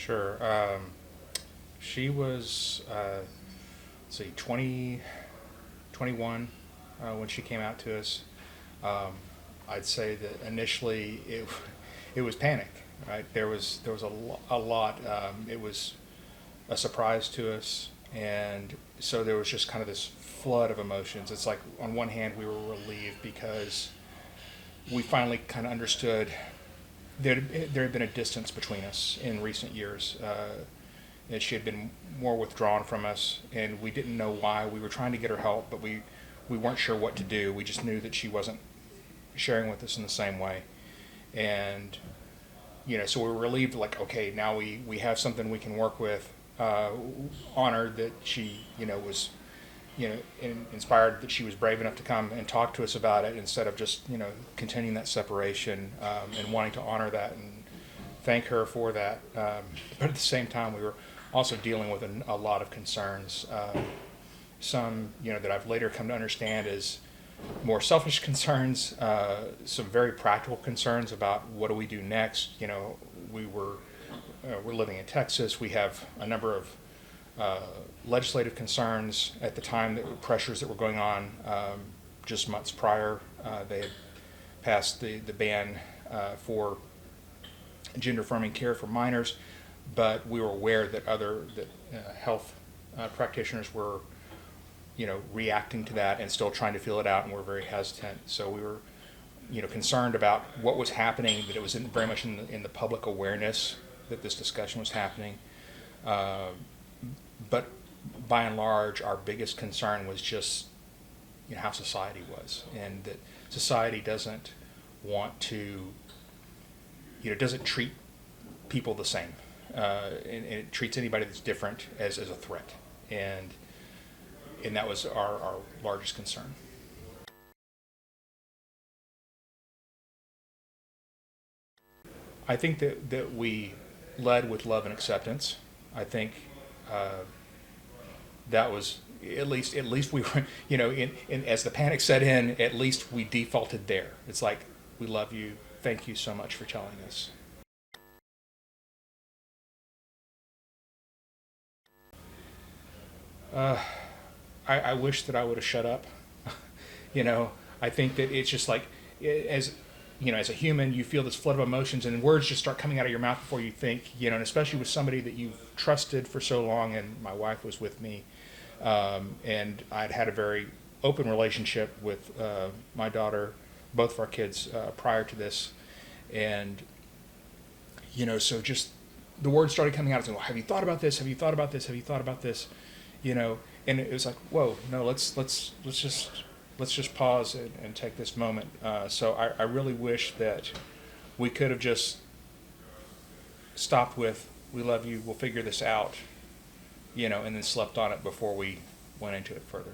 Sure. She was, let's see, 20, 21 when she came out to us. Um, I'd say that initially it was panic, right? There was a lot. It was a surprise to us, and so there was just kind of this flood of emotions. It's like on one hand we were relieved because we finally kind of understood there had been a distance between us in recent years. And she had been more withdrawn from us, and we didn't know why. We were trying to get her help, but we weren't sure what to do. We just knew that she wasn't sharing with us in the same way, and so we were relieved. Like, okay, now we have something we can work with. Honored that she was inspired that she was brave enough to come and talk to us about it instead of just continuing that separation, and wanting to honor that and thank her for that. But at the same time, we were also dealing with a lot of concerns. Some that I've later come to understand as more selfish concerns, some very practical concerns about what do we do next. We're living in Texas. We have a number of legislative concerns at the time, that pressures that were going on. Just months prior, they had passed the ban for gender affirming care for minors, but we were aware that health practitioners were reacting to that and still trying to feel it out, and we're very hesitant. So we were concerned about what was happening, that it was very much in the public awareness that this discussion was happening. But by and large, our biggest concern was just how society was, and that society doesn't want to, doesn't treat people the same, and it treats anybody that's different as a threat, and that was our largest concern. I think that we led with love and acceptance. I think uh, that was at least we were as the panic set in, at least we defaulted there. It's like, we love you, thank you so much for telling us. uh, I wish that I would have shut up. you know I think that it's just like, as as a human, you feel this flood of emotions, and words just start coming out of your mouth before you think. And especially with somebody that you've trusted for so long. And my wife was with me, and I'd had a very open relationship with my daughter, both of our kids, prior to this, and so just the words started coming out. Saying, well, have you thought about this? Have you thought about this? Have you thought about this? And it was like, whoa, no, let's just pause and take this moment. So I really wish that we could have just stopped with, "We love you. We'll figure this out," and then slept on it before we went into it further.